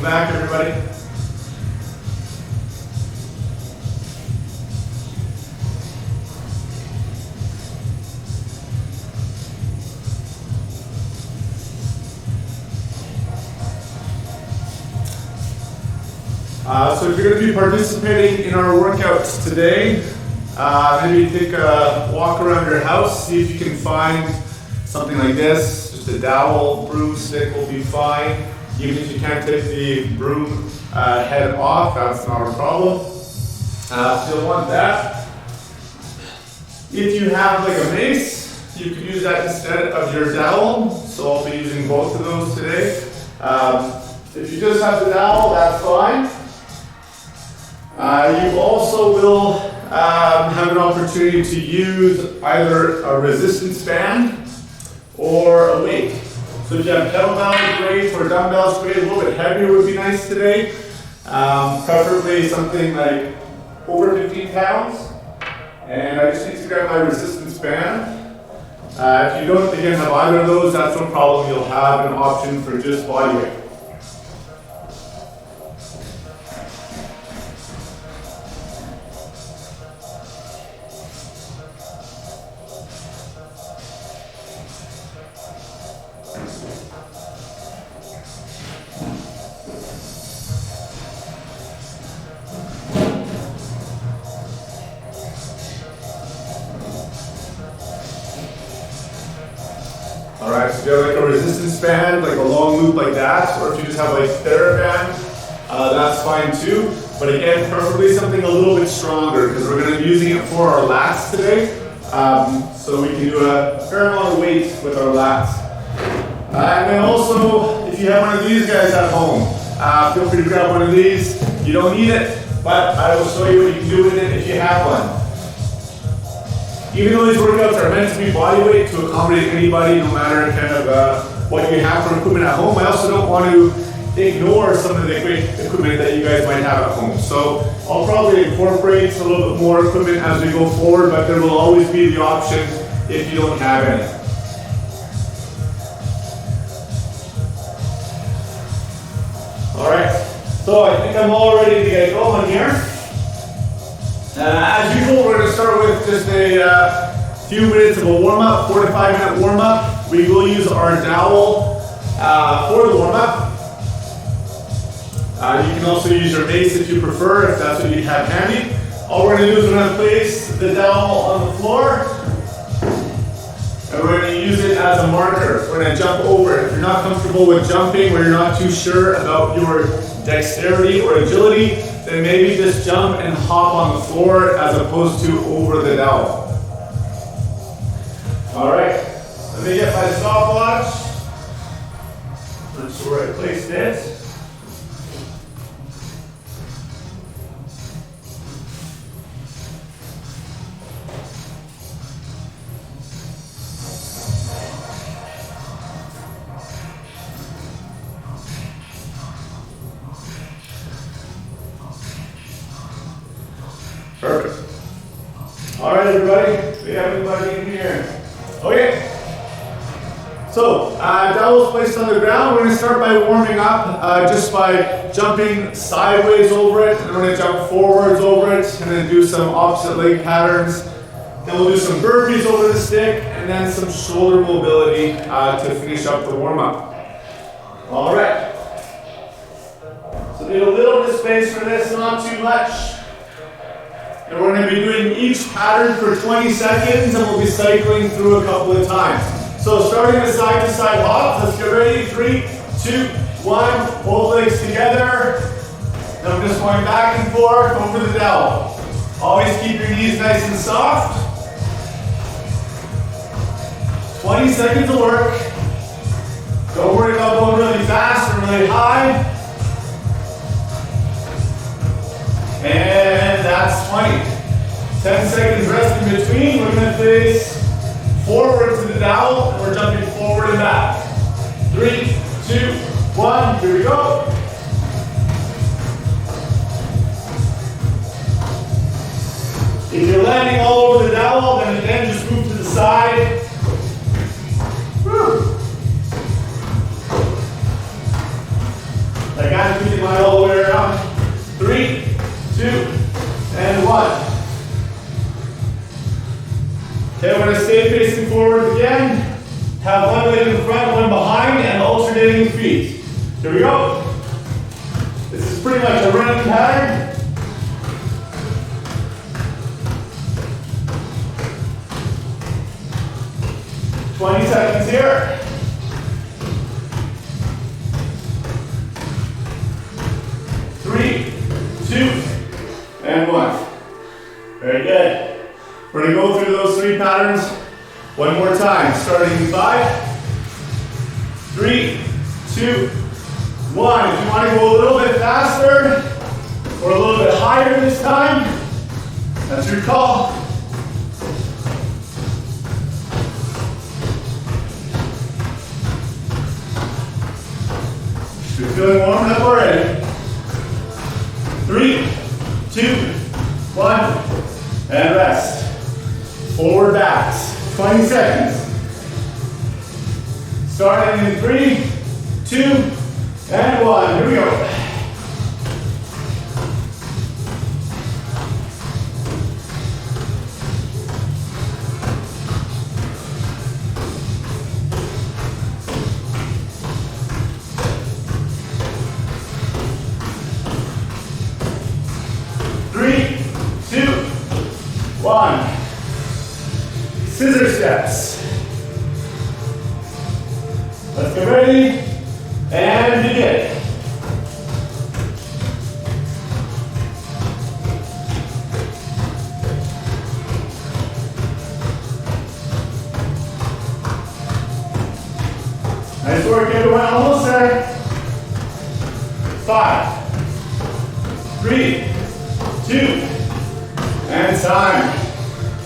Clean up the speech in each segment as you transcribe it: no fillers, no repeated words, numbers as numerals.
back, everybody. So if you're going to be participating in our workouts today, maybe take a walk around your house, see if you can find something like this. Just a dowel, broomstick will be fine. Even if you can't take the broom head off, that's not a problem. So you'll want that. If you have like a mace, you can use that instead of your dowel. So I'll be using both of those today. If you just have the dowel, that's fine. You also will have an opportunity to use either a resistance band or a weight. So if you have kettlebells, great, or dumbbells, great. A little bit heavier would be nice today. Preferably something like over 15 pounds. And I just need to grab my resistance band. If you don't, again, have either of those, that's no problem. You'll have an option for just body weight. Alright, so if you have like a resistance band, like a long loop like that, or if you just have like TheraBand, that's fine too. But again, preferably something a little bit stronger because we're going to be using it for our lats today. So we can do a fair amount of weight with our lats. And then also, if you have one of these guys at home, feel free to grab one of these. You don't need it, but I will show you what you can do with it if you have one. Even though these workouts are meant to be body weight to accommodate anybody, no matter kind of what you have for equipment at home, I also don't want to ignore some of the great equipment that you guys might have at home. So I'll probably incorporate a little bit more equipment as we go forward, but there will always be the option if you don't have any. All right, so I think I'm all ready to get going here. As usual, we're going to start with just a few minutes of a warm-up, 4 to 5 minute warm-up. We will use our dowel for the warm-up. You can also use your mace if you prefer, if that's what you have handy. All we're going to do is we're going to place the dowel on the floor, and we're going to use it as a marker. We're going to jump over it. If you're not comfortable with jumping, or you're not too sure about your dexterity or agility, then maybe just jump and hop on the floor as opposed to over the dowel. All right, let me get my stopwatch. Not sure where I placed it. Perfect. All right, everybody. We have anybody in here? Okay. So, dowel's placed on the ground. We're going to start by warming up just by jumping sideways over it. And we're going to jump forwards over it and then do some opposite leg patterns. Then we'll do some burpees over the stick and then some shoulder mobility to finish up the warm-up. All right. So need a little bit of space for this, not too much. And we're going to be doing each pattern for 20 seconds and we'll be cycling through a couple of times. So starting with side to side hops, let's get ready. 3, 2, 1, both legs together. Then we're just going back and forth over the dowel. Always keep your knees nice and soft. 20 seconds of work. Don't worry about going really fast or really high. And that's 20. 10 seconds rest in between. We're going to face forward to the dowel, and we're jumping forward and back. 3, 2, 1, here we go. If you're landing all over the dowel, then again, just move to the side. Woo. Like I'm keeping mine all the way around. 3, 2, and 1. Okay, we're gonna stay facing forward again. Have one leg in front, one behind, and alternating feet. Here we go. This is pretty much a running pattern. "20 seconds here. Three, 2, and 1. Very good. We're going to go through those 3 patterns one more time. Starting in 5, 3, 2, 1. If you want to go a little bit faster or a little bit higher this time, that's your call. You're feeling warmed up already. 3, 2, 1, and rest. Forward backs, 20 seconds. Starting in 3, 2, and 1. Here we go. Scissor steps. Let's get ready and begin. Nice work, everyone. Almost there. 5, 3, 2, and time.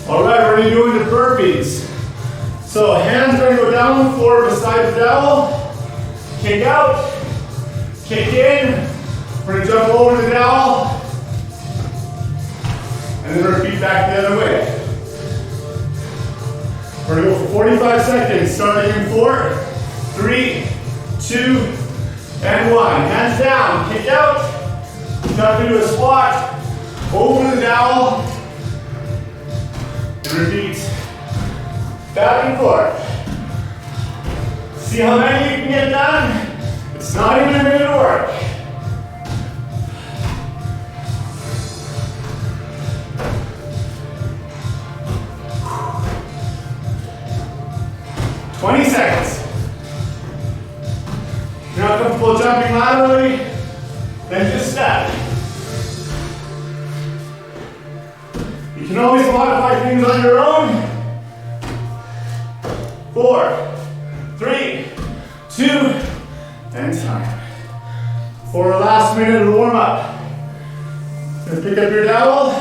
All right, we're going to go into burpees. So hands are going to go down on the floor beside the dowel. Kick out, kick in. We're going to jump over the dowel. And then repeat back the other way. We're going to go for 45 seconds, starting in 4, 3, 2, and 1. Hands down, kick out, jump into a squat, over the dowel, and repeat. Back and forth. See how many you can get done? It's not even a minute of work. "20 seconds. If you're not comfortable jumping laterally, then just step. You can always modify things on your own. 4, 3, 2, and time. For our last minute of warm up, just pick up your dowel.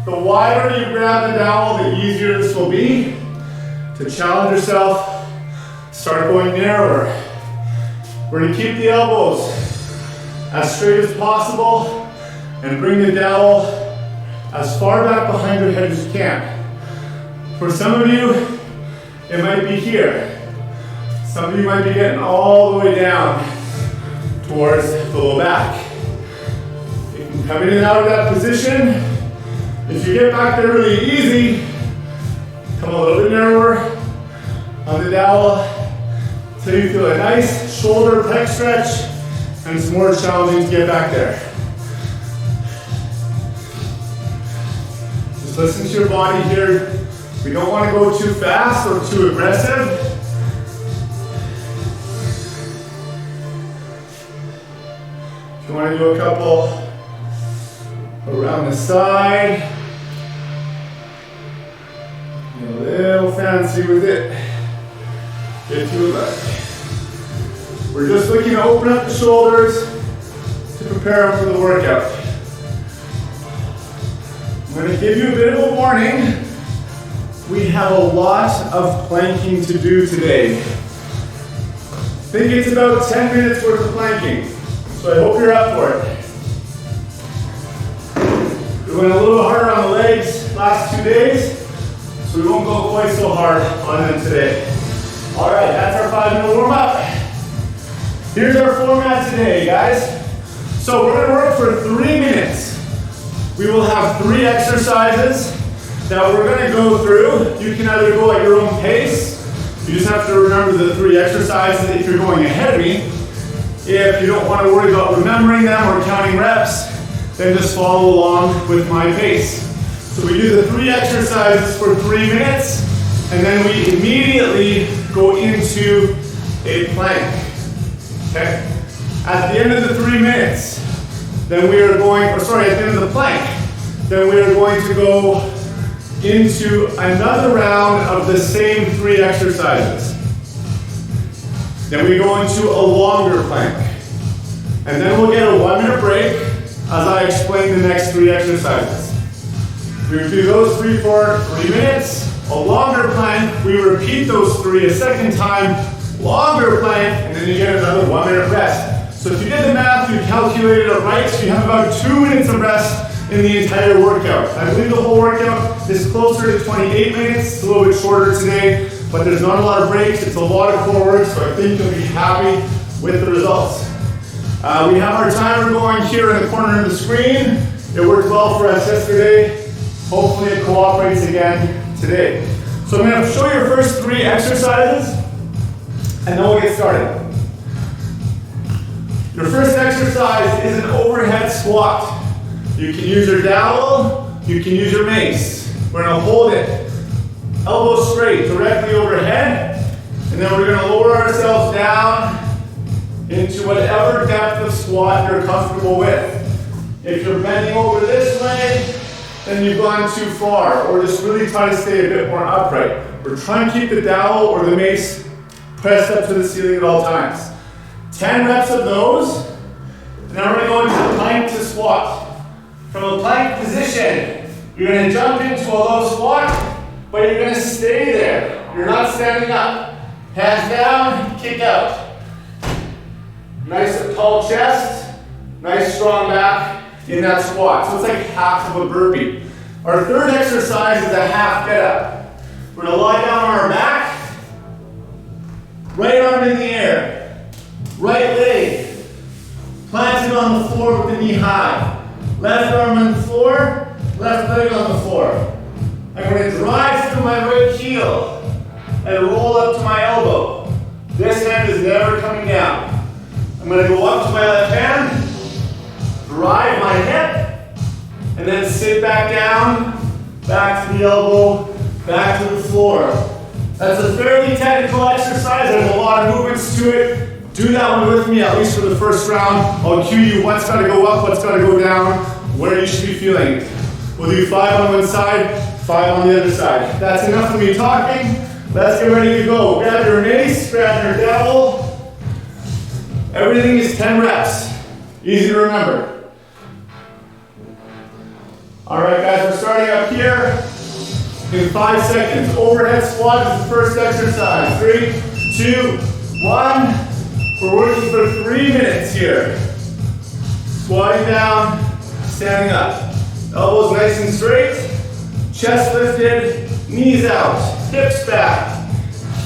The wider you grab the dowel, the easier this will be to challenge yourself. Start going narrower. We're going to keep the elbows as straight as possible and bring the dowel as far back behind your head as you can. For some of you, it might be here. Some of you might be getting all the way down towards the low back. You can come in and out of that position. If you get back there really easy, come a little bit narrower on the dowel till you feel a nice shoulder pec stretch, and it's more challenging to get back there. Just listen to your body here. We don't want to go too fast or too aggressive. If you want to do a couple around the side, get a little fancy with it. Get to a left. We're just looking to open up the shoulders to prepare them for the workout. I'm going to give you a bit of a warning. We have a lot of planking to do today. I think it's about 10 minutes worth of planking, so I hope you're up for it. We went a little harder on the legs last 2 days, so we won't go quite so hard on them today. All right, that's our 5-minute warm up. Here's our format today, guys. So we're gonna work for 3 minutes. We will have 3 exercises that we're gonna go through. You can either go at your own pace. You just have to remember the 3 exercises if you're going ahead of me. If you don't want to worry about remembering them or counting reps, then just follow along with my pace. So we do the 3 exercises for 3 minutes, and then we immediately go into a plank. Okay? At the end of the 3 minutes, then we are going, at the end of the plank, then we are going to go into another round of the same 3 exercises. Then we go into a longer plank. And then we'll get a 1-minute break as I explain the next 3 exercises. We do those 3 for 3 minutes. A longer plank, we repeat those 3 a second time. Longer plank, and then you get another 1-minute rest. So if you did the math, you calculated it right, so you have about 2 minutes of rest in the entire workout. I believe the whole workout is closer to 28 minutes. It's a little bit shorter today, but there's not a lot of breaks. It's a lot of core work, so I think you'll be happy with the results. We have our timer going here in the corner of the screen. It worked well for us yesterday. Hopefully it cooperates again today. So I'm going to show you your first 3 exercises, and then we'll get started. Your first exercise is an overhead squat. You can use your dowel, you can use your mace. We're going to hold it elbow straight directly overhead, and then we're going to lower ourselves down into whatever depth of squat you're comfortable with. If you're bending over this way, then you've gone too far, or just really try to stay a bit more upright. We're trying to keep the dowel or the mace pressed up to the ceiling at all times. 10 reps of those, and then we're going to go into plank to squat. From a plank position, you're going to jump into a low squat, but you're going to stay there. You're not standing up. Hands down, kick out. Nice tall chest, nice strong back in that squat. So it's like half of a burpee. Our third exercise is a half get up. We're going to lie down on our back, right arm in the air, right leg planted on the floor with the knee high. Left arm on the floor, left leg on the floor. I'm going to drive through my right heel and roll up to my elbow. This hand is never coming down. I'm going to go up to my left hand, drive my hip, and then sit back down, back to the elbow, back to the floor. That's a fairly technical exercise. There's a lot of movements to it. Do that one with me, at least for the first round. I'll cue you what's got to go up, what's got to go down, where you should be feeling it. We'll do 5 on one side, 5 on the other side. That's enough of me talking. Let's get ready to go. Grab your mace, grab your dowel. Everything is 10 reps. Easy to remember. All right, guys, we're starting up here in 5 seconds. Overhead squat is the first exercise. 3, 2, 1. We're working for 3 minutes here. Squatting down, standing up. Elbows nice and straight. Chest lifted, knees out, hips back.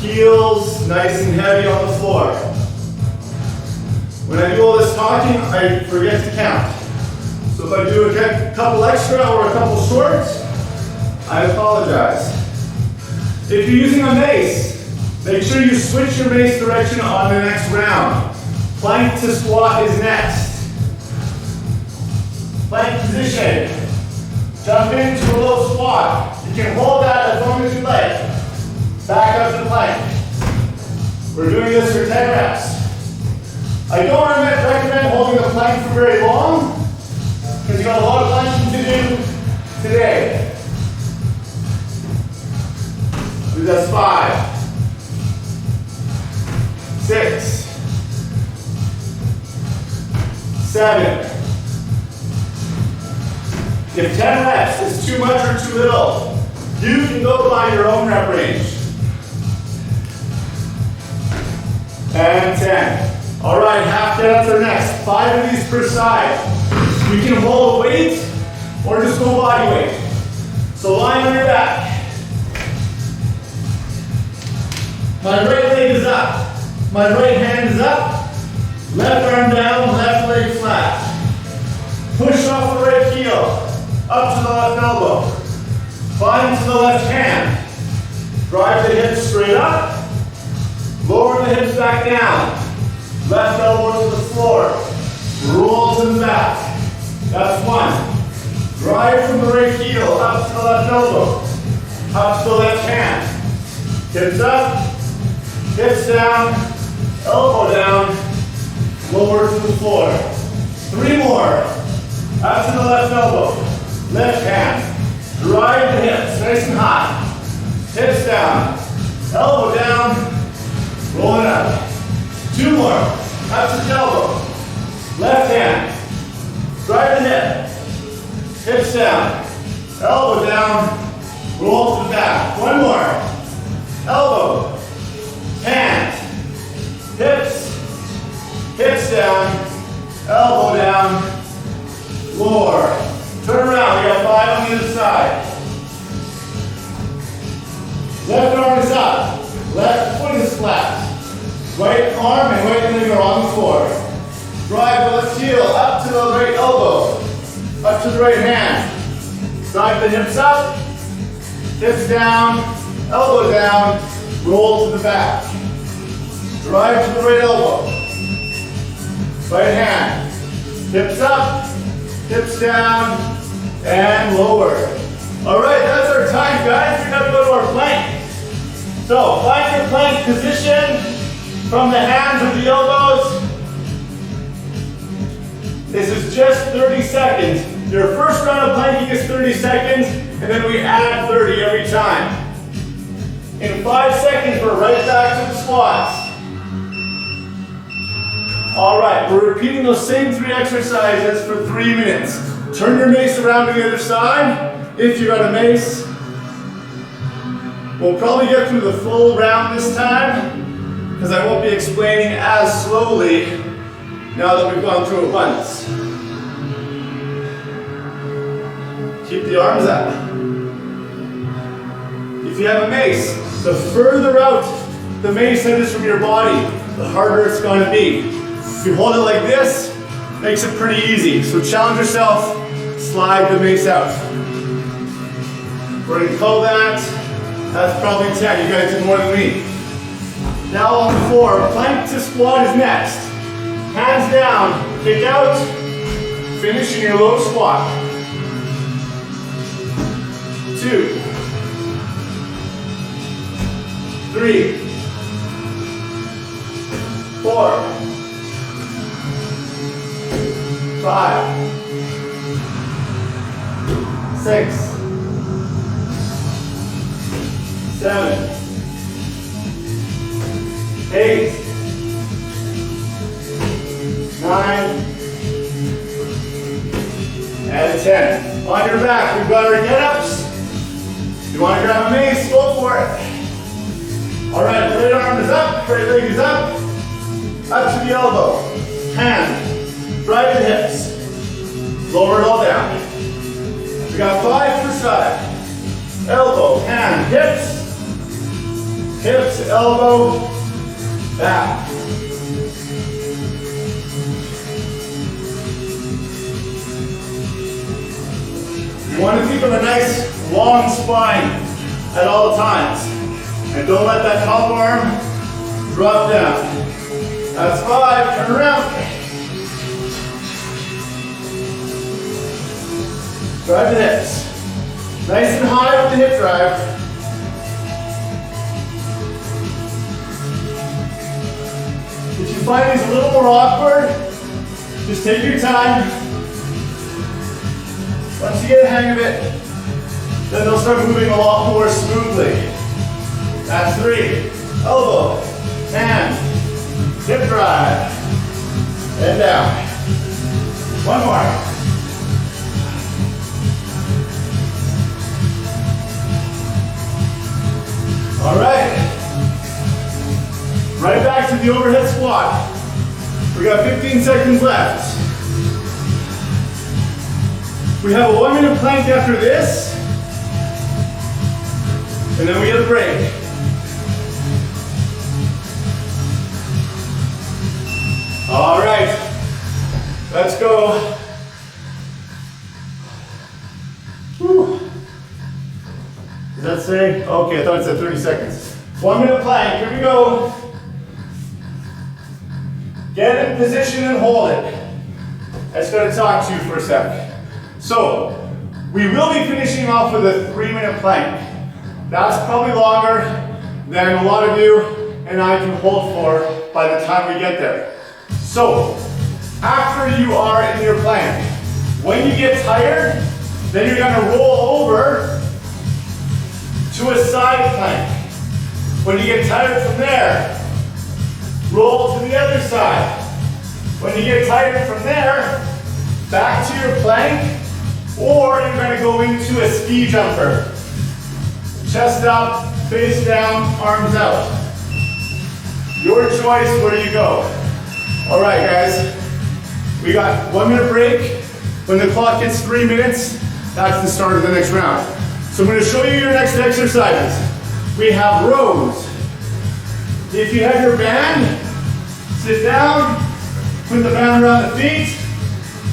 Heels nice and heavy on the floor. When I do all this talking, I forget to count. So if I do a couple extra or a couple short, I apologize. If you're using a mace, make sure you switch your mace direction on the next round. Plank to squat is next. Plank position. Jump into a low squat. You can hold that as long as you like. Back up to plank. We're doing this for 10 reps. I don't recommend holding the plank for very long, because you've got a lot of planking to do today. That's 5, 6, 7. If 10 reps is too much or too little, you can go by your own rep range. And 10. All right, half get-ups are next. 5 of these per side. You can hold a weight or just go body weight. So lie on your back. My right leg is up. My right hand is up. Push off the right heel, up to the left elbow. Climb to the left hand. Drive the hips straight up. Lower the hips back down. Left elbow to the floor. Roll to the back. That's one. Drive from the right heel up to the left elbow. Up to the left hand. Hips up. Hips down. Elbow down. Lower to the floor. Three more. Up to the left elbow. Left hand. Drive the hips nice and high. Hips down. Elbow down. Roll it up. Two more. Up to the elbow. Left hand. Drive the hip. Hips down. Elbow down. Roll to the back. One more. Elbow. Hand. Hips. Hips down. Elbow down. Floor. Turn around. We got 5 on the other side. Left arm is up. Left foot is flat. Right arm and right leg are on the floor. Drive the left heel up to the right elbow. Up to the right hand. Drive the hips up. Hips down. Elbow down. Roll to the back. Drive to the right elbow. Right hand. Hips up. Hips down. And lower. Alright, that's our time, guys. We're going to go to our plank. So, find your plank position from the hands or the elbows. This is just 30 seconds. Your first round of planking is 30 seconds, and then we add 30 every time. In 5 seconds, we're right back to the squats. Alright, we're repeating those same 3 exercises for 3 minutes. Turn your mace around to the other side, if you got a mace. We'll probably get through the full round this time, because I won't be explaining as slowly now that we've gone through it once. Keep the arms up. If you have a mace, the further out the mace head is from your body, the harder it's going to be. If you hold it like this, makes it pretty easy. So challenge yourself, slide the mace out. We're going to call that's probably 10. You guys did more than me. Now on the floor, plank to squat is next. Hands down, kick out, finish in your low squat. 2, 3, 4, 5, 6, 7, 8, 9, and 10. On your back, we've got our get-ups. If you want to grab a mace, go for it. All right, right arm is up, right leg is up to the elbow. Hand, drive the hips, lower it all down. We got 5 per side. Elbow, hand, hips, hips, elbow, back. You want to keep a nice long spine at all times. And don't let that top arm drop down. That's 5, turn around. Drive the hips. Nice and high with the hip drive. If you find these a little more awkward, just take your time. Once you get a hang of it, then they'll start moving a lot more smoothly. That's 3. Elbow, hand, hip drive, and down. One more. All right. Right back to the overhead squat. We got 15 seconds left. We have a 1-minute plank after this, and then we get a break. All right, let's go say? Okay, I thought it said 30 seconds. 1 minute plank, here we go. Get in position and hold it. I just gotta talk to you for a sec. So, we will be finishing off with a 3-minute plank. That's probably longer than a lot of you and I can hold for by the time we get there. So, after you are in your plank, when you get tired, then you're gonna roll over to a side plank. When you get tired from there, roll to the other side. When you get tired from there, back to your plank, or you're going to go into a ski jumper. Chest up, face down, arms out. Your choice where you go. All right, guys. We got 1 minute break. When the clock hits 3 minutes, that's the start of the next round. So I'm going to show you your next exercises. We have rows. If you have your band, sit down, put the band around the feet,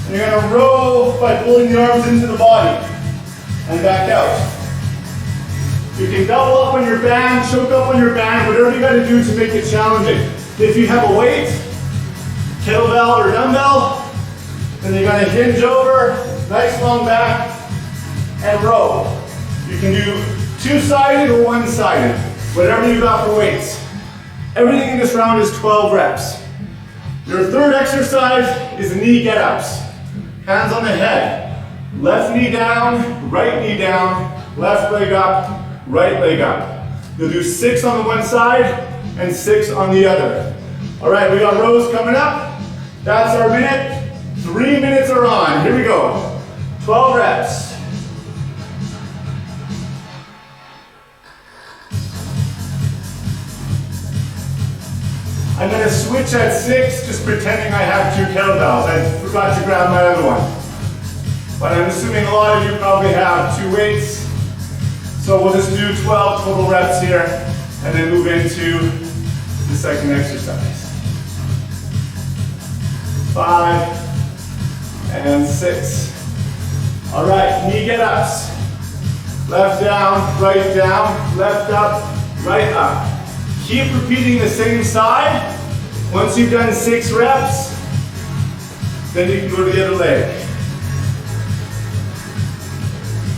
and you're going to row by pulling the arms into the body and back out. You can double up on your band, choke up on your band, whatever you got to do to make it challenging. If you have a weight, kettlebell or dumbbell, then you're going to hinge over, nice long back, and row. You can do two-sided or one-sided, whatever you got for weights. Everything in this round is 12 reps. Your third exercise is knee get-ups. Hands on the head. Left knee down, right knee down, left leg up, right leg up. You'll do 6 on the one side and 6 on the other. All right, we got rows coming up. That's our minute. 3 minutes are on. Here we go. 12 reps. I'm going to switch at 6, just pretending I have 2 kettlebells. I forgot to grab my other one. But I'm assuming a lot of you probably have 2 weights. So we'll just do 12 total reps here and then move into the second exercise. 5 and 6. All right, knee get-ups. Left down, left up, right up. Keep repeating the same side. Once you've done 6 reps, then you can go to the other leg.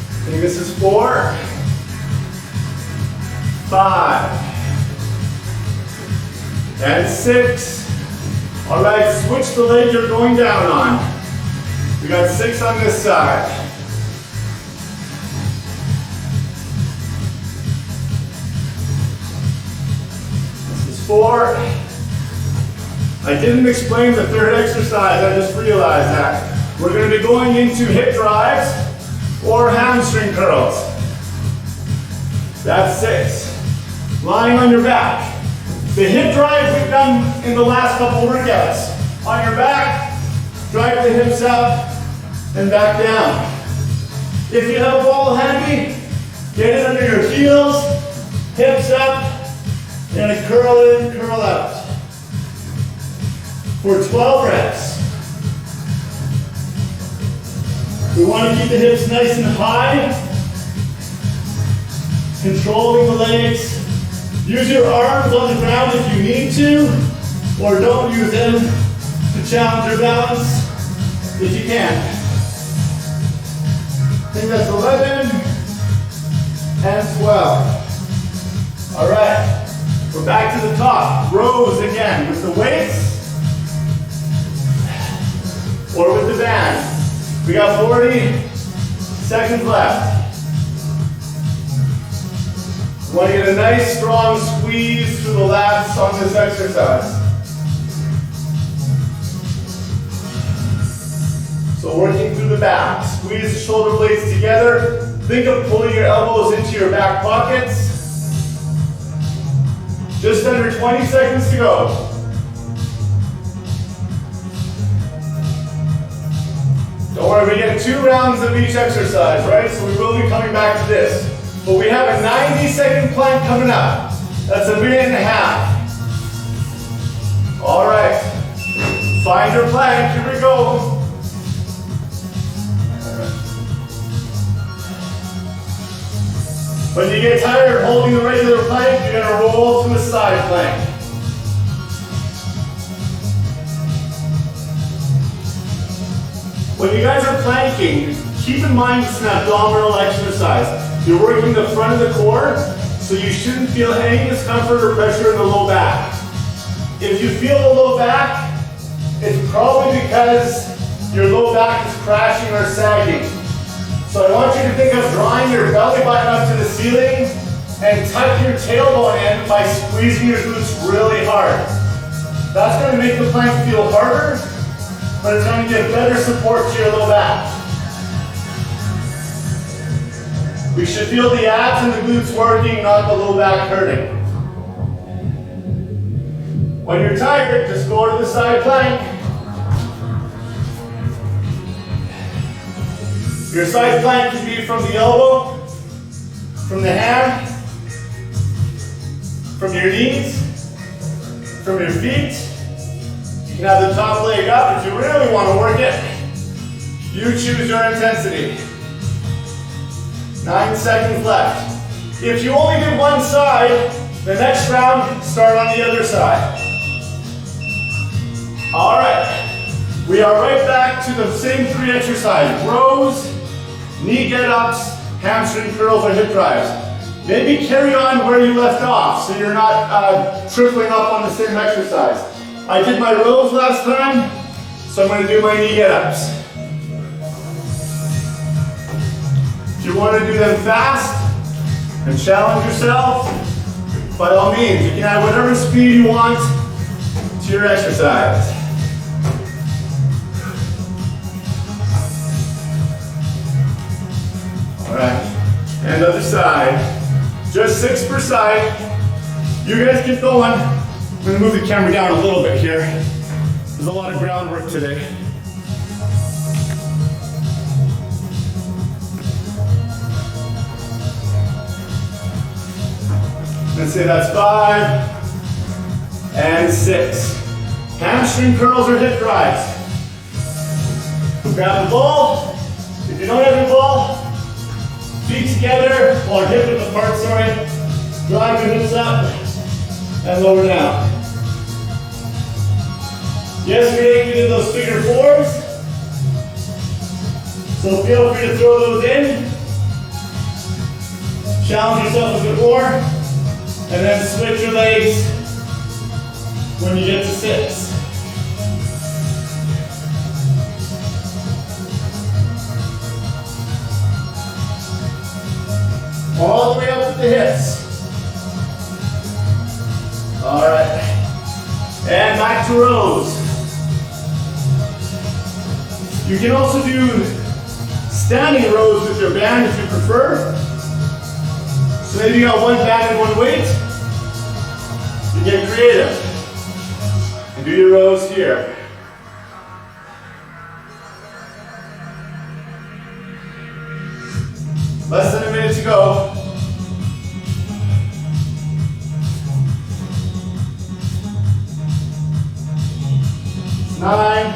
I think this is 4, 5, and 6. All right, switch the leg you're going down on. We got 6 on this side. This is 4. I didn't explain the third exercise, I just realized that. We're going to be going into hip drives or hamstring curls. That's 6. Lying on your back. The hip drive we've done in the last couple workouts. On your back, drive the hips up and back down. If you have a ball handy, get it under your heels, hips up, and curl in, curl out. For 12 reps. We want to keep the hips nice and high, controlling the legs. Use your arms on the ground if you need to, or don't use them to challenge your balance if you can. I think that's 11 and 12. All right, we're back to the top. Rows again with the weights or with the band. We got 40 seconds left. You want to get a nice strong squeeze through the lats on this exercise. So working through the back, squeeze the shoulder blades together. Think of pulling your elbows into your back pockets. Just under 20 seconds to go. Don't worry, we get 2 rounds of each exercise, right? So we will be coming back to this. But we have a 90-second plank coming up. That's a minute and a half. All right. Find your plank. Here we go. When you get tired holding the regular plank, you're gonna roll to a side plank. When you guys are planking, keep in mind it's an abdominal exercise. You're working the front of the core, so you shouldn't feel any discomfort or pressure in the low back. If you feel the low back, it's probably because your low back is crashing or sagging. So I want you to think of drawing your belly button up to the ceiling and tuck your tailbone in by squeezing your glutes really hard. That's going to make the plank feel harder, but it's going to give better support to your low back. We should feel the abs and the glutes working, not the low back hurting. When you're tired, just go to the side plank. Your side plank can be from the elbow, from the hand, from your knees, from your feet. You can have the top leg up if you really want to work it. You choose your intensity. 9 seconds left. If you only did one side, the next round, start on the other side. All right, we are right back to the same 3 exercises. Rows, knee get-ups, hamstring curls, or hip drives. Maybe carry on where you left off so you're not tripling up on the same exercise. I did my rows last time, so I'm going to do my knee get-ups. If you want to do them fast and challenge yourself, by all means, you can add whatever speed you want to your exercise. All right, and other side. Just 6 per side. You guys keep going. I'm going to move the camera down a little bit here. There's a lot of groundwork today. Let's say that's 5 and 6. Hamstring curls or hip drives. Grab the ball. If you don't have your ball, feet together, or hip width apart, sorry. Drive your hips up and lower down. Yesterday we did those figure 4s. So feel free to throw those in. Challenge yourself a bit more. And then switch your legs when you get to 6. All the way up to the hips. All right. And back to rows. You can also do standing rows with your band if you prefer. So maybe you got one band and one weight. You get creative. And do your rows here. Less than a minute to go. It's 9,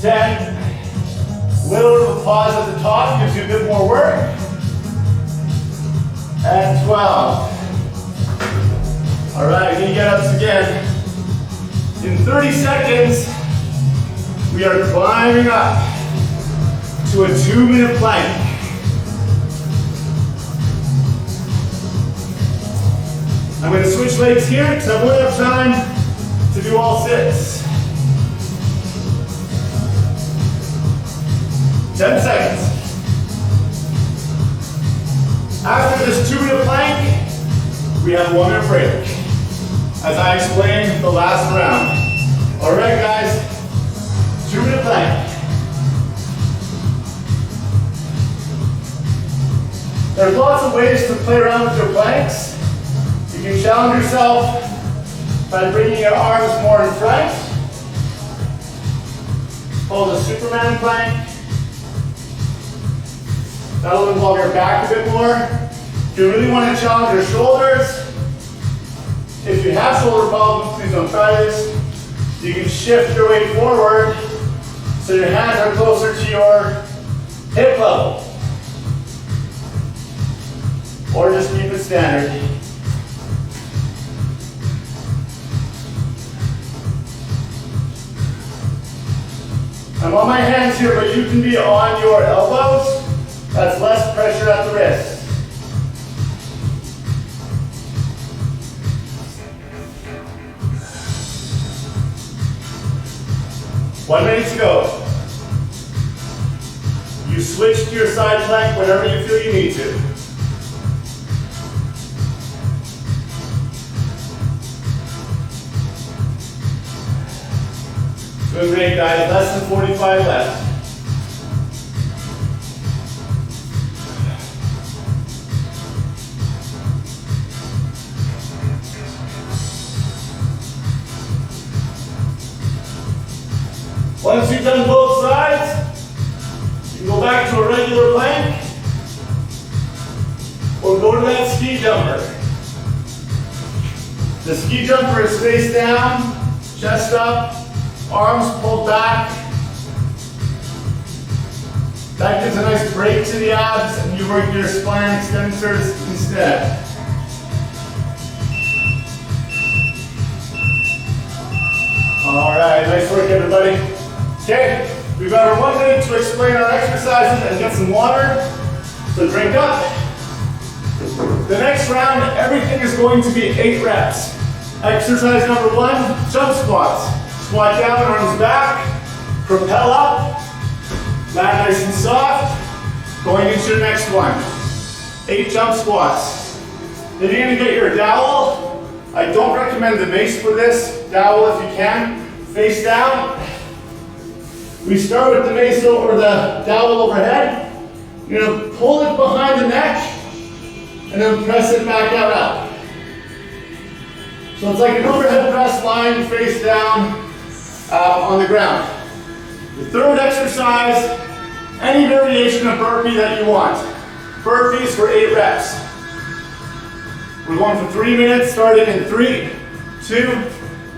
10. Little bit of a pause at the top gives you a bit more work. And 12. All right, knee get-ups again. In 30 seconds, we are climbing up to a 2-minute plank. I'm going to switch legs here because I won't have time to do all 6. 10 seconds. After this 2-minute plank, we have a 1-minute break, as I explained the last round. All right, guys, 2-minute plank. There's lots of ways to play around with your planks. You can challenge yourself by bringing your arms more in front. Hold a Superman plank. That'll involve your back a bit more. If you really want to challenge your shoulders, if you have shoulder problems, please don't try this. You can shift your weight forward so your hands are closer to your hip level. or just keep it standard. I'm on my hands here, but you can be on your elbows. That's less pressure at the wrist. One minute to go. You switch to your side plank whenever you feel you need to. Doing great, guys. Less than 45 left. Once you've done both sides, you can go back to a regular plank or go to that ski jumper. The ski jumper is face down, chest up, arms pulled back. That gives a nice break to the abs and you work your spine extensors instead. All right, nice work everybody. Okay, we've got our 1 minute to explain our exercises and get some water. So drink up. The next round, everything is going to be 8 reps. Exercise number 1, jump squats. Squat down, arms back, propel up, land nice and soft. Going into your next one. 8 jump squats. Then you're gonna get your dowel. I don't recommend the mace for this. Dowel if you can. Face down. We start with the mace or the dowel overhead. You're going to pull it behind the neck and then press it back out. So it's like an overhead press line, face down on the ground. The third exercise, any variation of burpee that you want. Burpees for 8 reps. We're going for 3 minutes, starting in 3, 2,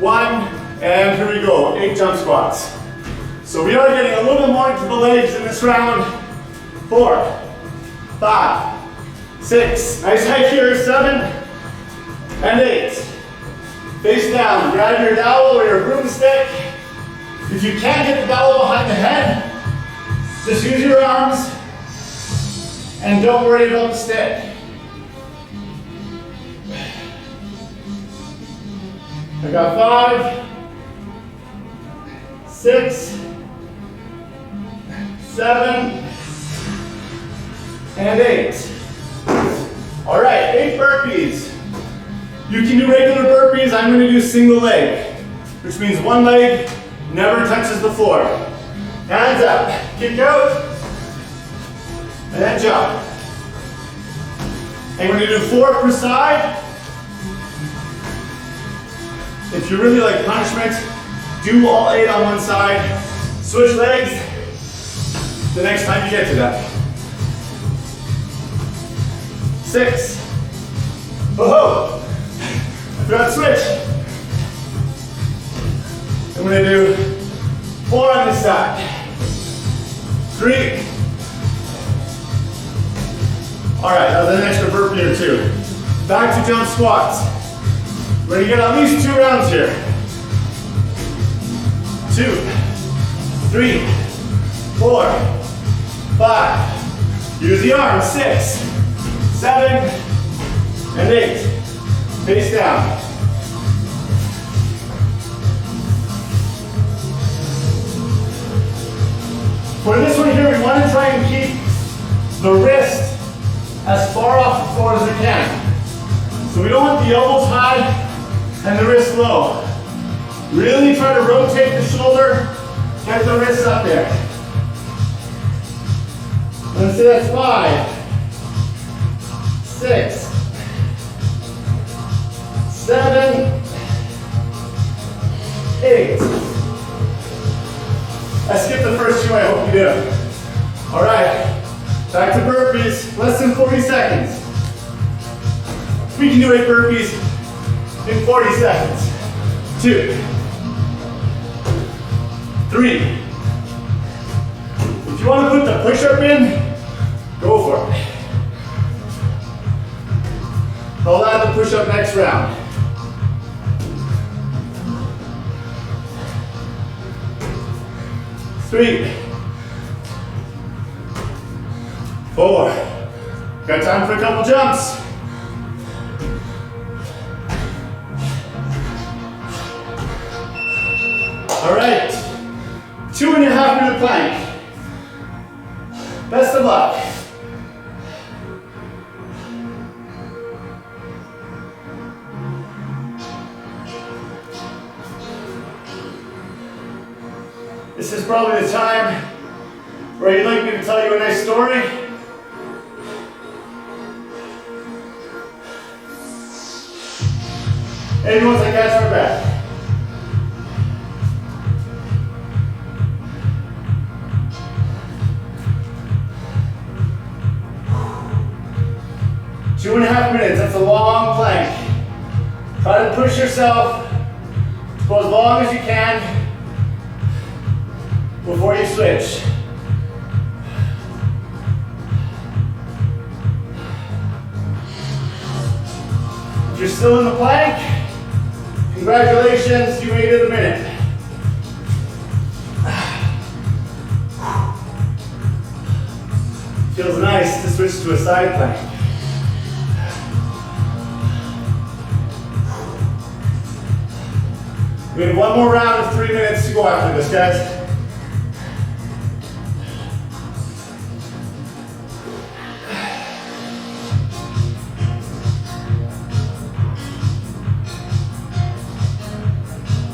1, and here we go, 8 jump squats. So we are getting a little bit more into the legs in this round. 4, 5, 6, nice hike here, 7, and 8. Face down, grab your dowel or your broomstick. If you can't get the dowel behind the head, just use your arms and don't worry about the stick. I got 5, 6, 7, and 8. All right, 8 burpees. You can do regular burpees. I'm going to do single leg, which means one leg never touches the floor. Hands up, kick out, and then jump. And we're going to do 4 per side. If you really like punishment, do all 8 on one side. Switch legs the next time you get to that. 6. Oh, I forgot to switch. I'm going to do 4 on this side. 3. All right, that was an extra burpee or 2. Back to jump squats. We're going to get at least 2 rounds here. 2, 3, 4, 5. Use the arms. 6, 7, and 8. Face down. For this one here, we want to try and keep the wrist as far off the floor as we can. So we don't want the elbows high and the wrist low. Really try to rotate the shoulder, get the wrist up there. Let's say that's 5, 6, 7, 8. I skipped the first 2, I hope you do. All right, back to burpees, less than 40 seconds. We can do 8 burpees in 40 seconds. 2, 3. If you want to put the push-up in, go for it. I'll add the push-up next round. 3, 4. Got time for a couple jumps. All right, 2.5 minute plank. Best of luck. This is probably the time where you'd like me to tell you a nice story. Anyone wants to catch my breath? Two and a half minutes, that's a long plank. Try to push yourself to go as long as you can before you switch. If you're still in the plank, congratulations, you made it a minute. Feels nice to switch to a side plank. We have one more round of 3 minutes to go after this, guys.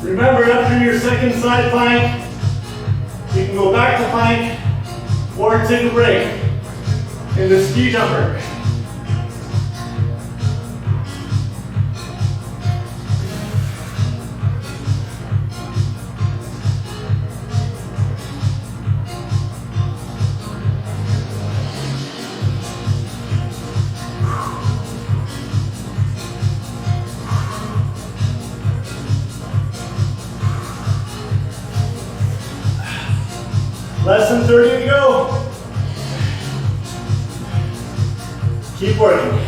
Remember, after your second side plank, you can go back to plank or take a break in the ski jumper. Less than 30 to go. Keep working.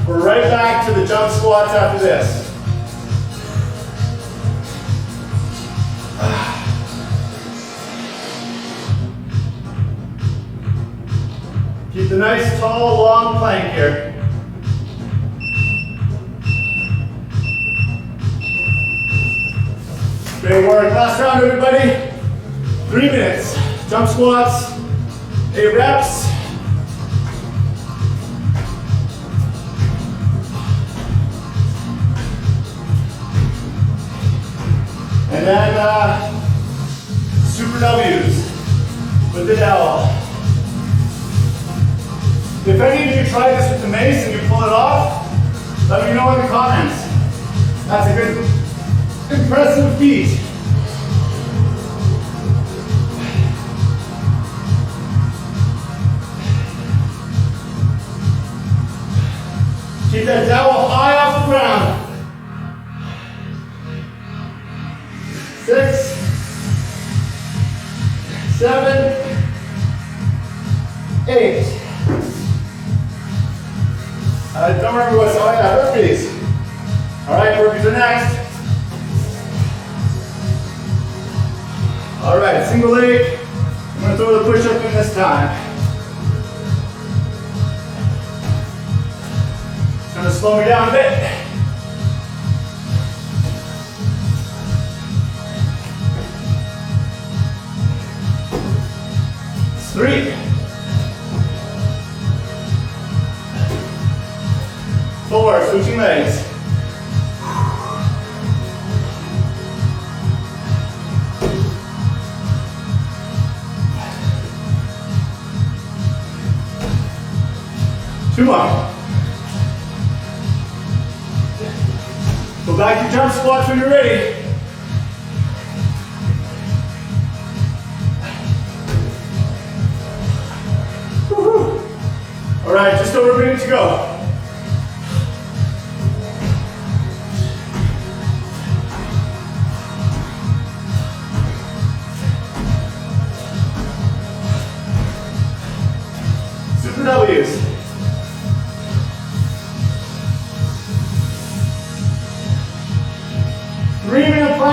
We're right back to the jump squats after this. Keep the nice, tall, long plank here. Great work. Last round, everybody. 3 minutes. Jump squats, 8 reps. And then super W's with the dowel. If any of you try this with the mace and you pull it off, let me know in the comments. That's a good, impressive feat. Keep that dowel high off the ground. 6, 7, 8. Don't remember what's, oh yeah, burpees. All right, burpees are next. All right, single leg. I'm gonna throw the push-up in this time. It's gonna slow me down a bit. It's 3. 4, switching legs. 2 more. Go back to jump squats when you're ready. Woo-hoo. All right, just over a minute to go. Super W's.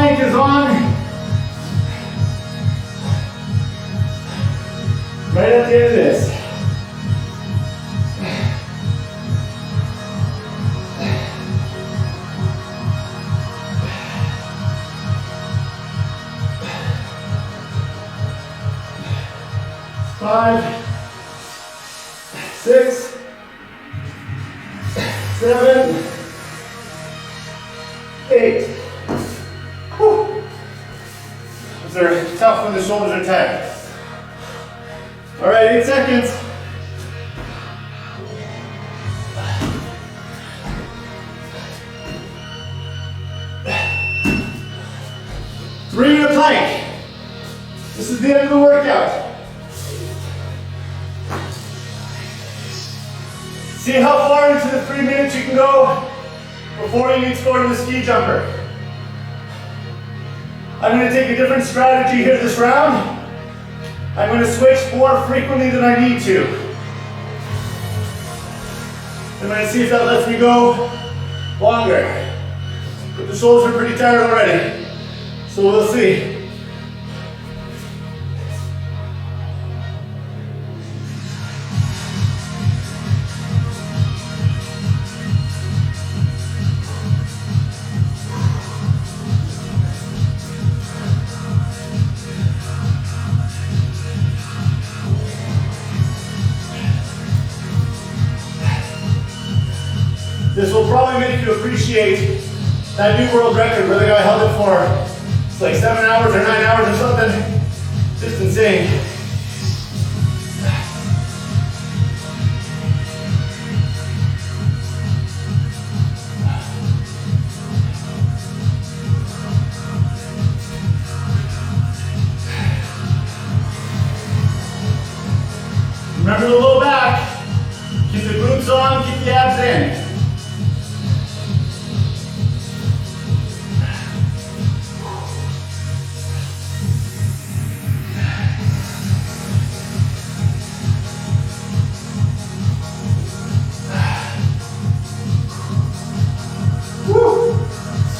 plank is on. Right at the end of this. Five, 6, 7, 8. Whew. Those are tough when the shoulders are tight. All right, 8 seconds. Three-minute plank. This is the end of the workout. See how far into the 3 minutes you can go before you need to go to the ski jumper. I'm going to take a different strategy here this round. I'm going to switch more frequently than I need to. I'm going to see if that lets me go longer. But the shoulders are pretty tired already, so we'll see. This will probably make you appreciate that new world record where the guy held it for, it's like 7 hours or 9 hours or something. Just insane. Remember the low back. Keep the glutes on, keep the abs in.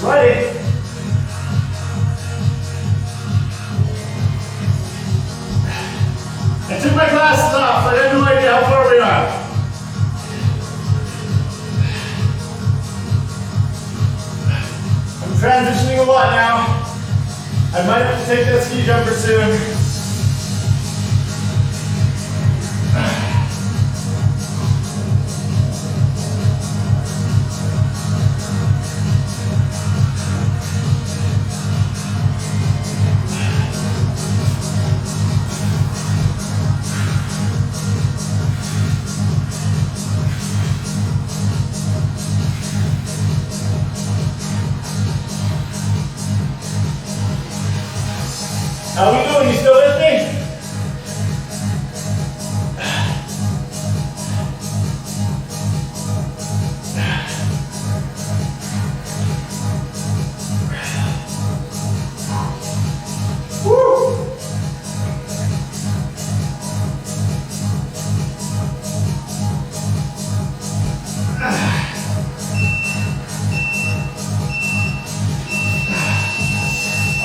Sweaty. I took my glasses off, I have no idea how far we are. I'm transitioning a lot now. I might have to take that ski jumper soon. How we doing? You still with me? Woo!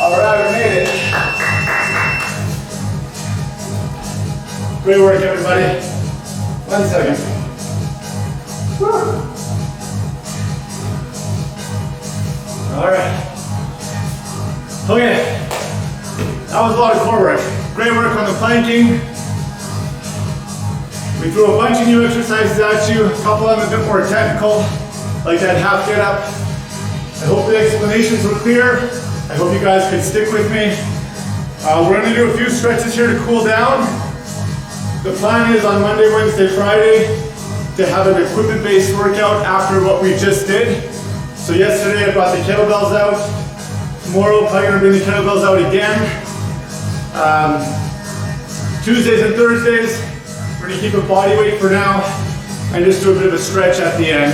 All right, we made it. Great work, everybody. 1 second. Woo. All right. Okay. That was a lot of core work. Great work on the planking. We threw a bunch of new exercises at you. A couple of them a bit more technical, like that half get up. I hope the explanations were clear. I hope you guys could stick with me. We're going to do a few stretches here to cool down. The plan is on Monday, Wednesday, Friday to have an equipment-based workout after what we just did. So yesterday I brought the kettlebells out. Tomorrow I'm probably going to bring the kettlebells out again. Tuesdays and Thursdays, we're going to keep it body weight for now and just do a bit of a stretch at the end.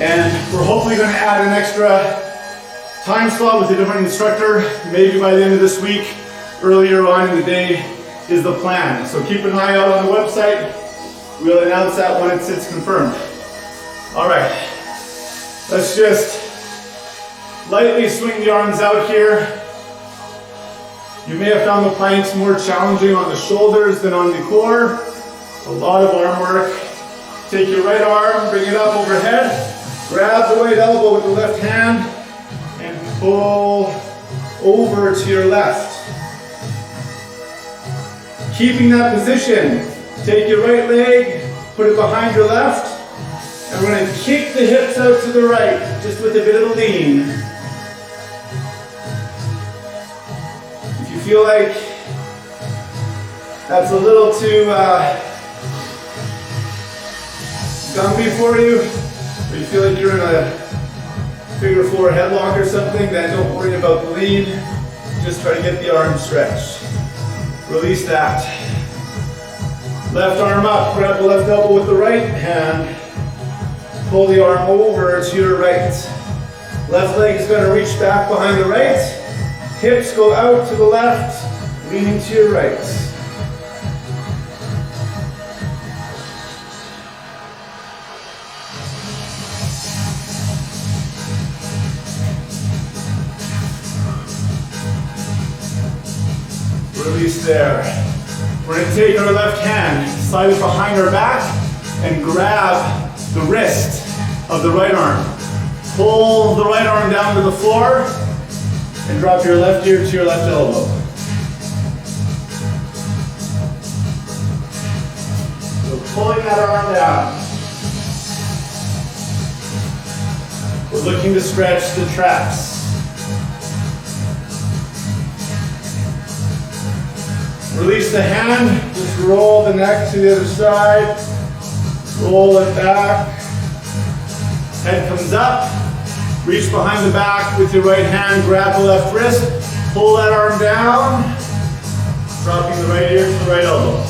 And we're hopefully going to add an extra time slot with a different instructor, maybe by the end of this week, earlier on in the day is the plan. So keep an eye out on the website. We'll announce that when it's confirmed. All right, let's just Lightly swing the arms out here. You may have found the planks more challenging on the shoulders than on the core. A lot of arm work. Take your right arm, bring it up overhead. Grab the right elbow with the left hand and pull over to your left. Keeping that position, take your right leg, put it behind your left, and we're going to kick the hips out to the right, just with a bit of a lean. If you feel like that's a little too gumby for you, or you feel like you're in a figure four headlock or something, then don't worry about the lean. Just try to get the arm stretched. Release that. Left arm up, grab the left elbow with the right hand. Pull the arm over to your right. Left leg is going to reach back behind the right. Hips go out to the left, leaning to your right. Release there. We're going to take our left hand, slide it behind our back, and grab the wrist of the right arm. Pull the right arm down to the floor, and drop your left ear to your left elbow. So pulling that arm down. We're looking to stretch the traps. Release the hand, just roll the neck to the other side, roll it back, head comes up, reach behind the back with your right hand, grab the left wrist, pull that arm down, dropping the right ear to the right elbow,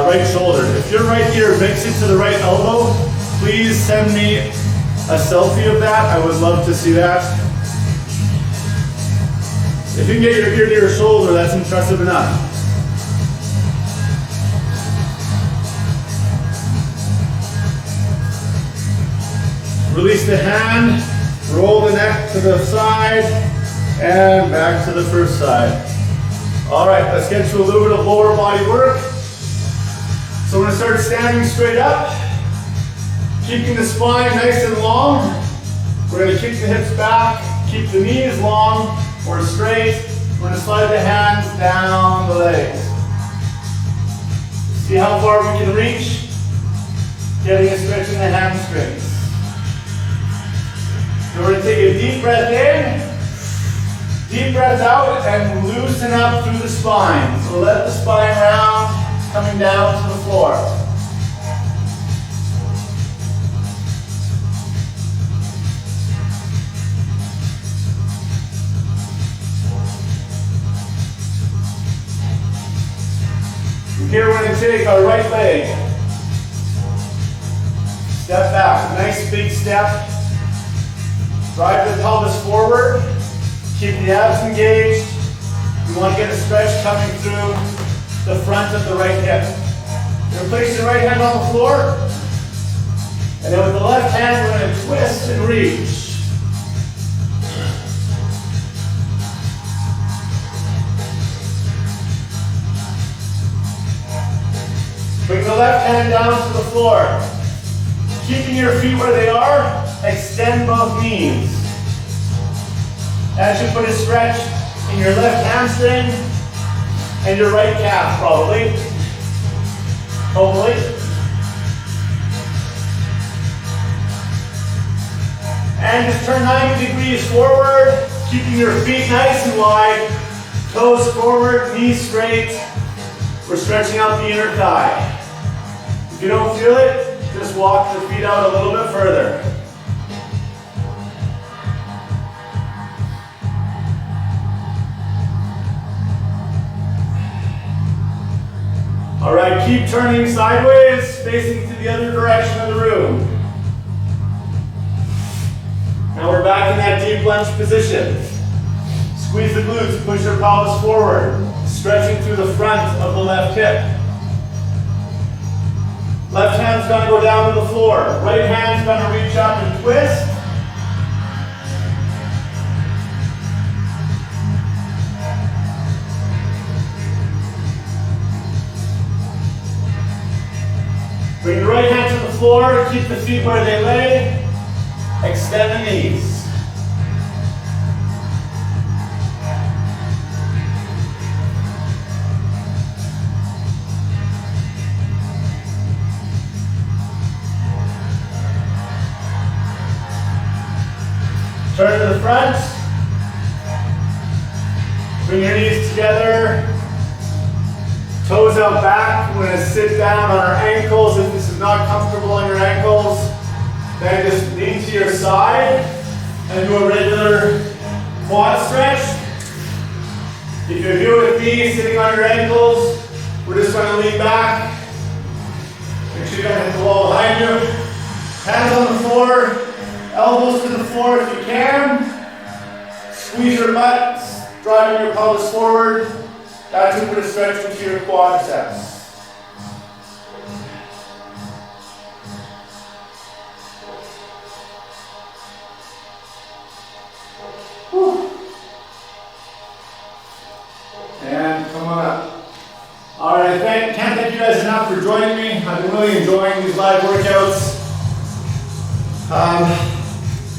right shoulder. If your right ear makes it to the right elbow, please send me a selfie of that. I would love to see that. If you can get your ear to your shoulder, that's impressive enough. Release the hand, roll the neck to the side, and back to the first side. All right, let's get to a little bit of lower body work. So we're gonna start standing straight up, keeping the spine nice and long. We're gonna kick the hips back, keep the knees long or straight. We're going to slide the hands down the legs. See how far we can reach. Getting a stretch in the hamstrings. So we're going to take a deep breath in, deep breath out, and loosen up through the spine. So let the spine round, coming down to the floor. Here we're going to take our right leg, step back, nice big step, drive the pelvis forward, keep the abs engaged. You want to get a stretch coming through the front of the right hip. You're going to place your right hand on the floor, and then with the left hand we're going to twist and reach. Bring the left hand down to the floor. Keeping your feet where they are, extend both knees. That should put a stretch in your left hamstring and your right calf, probably. Hopefully. And just turn 90 degrees forward, keeping your feet nice and wide, toes forward, knees straight. We're stretching out the inner thigh. If you don't feel it, just walk the feet out a little bit further. All right, keep turning sideways, facing to the other direction of the room. Now we're back in that deep lunge position. Squeeze the glutes, push your pelvis forward, stretching through the front of the left hip. Left hand's gonna go down to the floor. Right hand's gonna reach up and twist. floor, keep the feet where they lay, extend the knees. Turn to the front. Bring your knees together. Toes out back. We're going to sit down on our ankles. If this is not comfortable on your ankles, then just lean to your side and do a regular quad stretch. If you're here with me, sitting on your ankles, we're just going to lean back. Make sure you don't hit the wall behind you. Hands on the floor. Elbows to the floor if you can. Squeeze your butt, driving your pelvis forward. That's a good stretch into your quadriceps. Whew. And come on up. All right, can't thank you guys enough for joining me. I've been really enjoying these live workouts.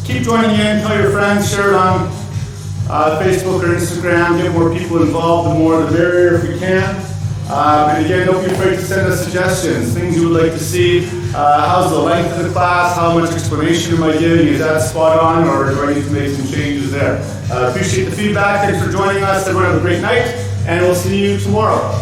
Keep joining in, tell your friends, share it on Facebook or Instagram, get more people involved, the more the merrier if we can. And again, don't be afraid to send us suggestions, things you would like to see. How's the length of the class, how much explanation am I giving, is that spot on, or do I need to make some changes there? Appreciate the feedback, thanks for joining us, everyone have a great night, and we'll see you tomorrow.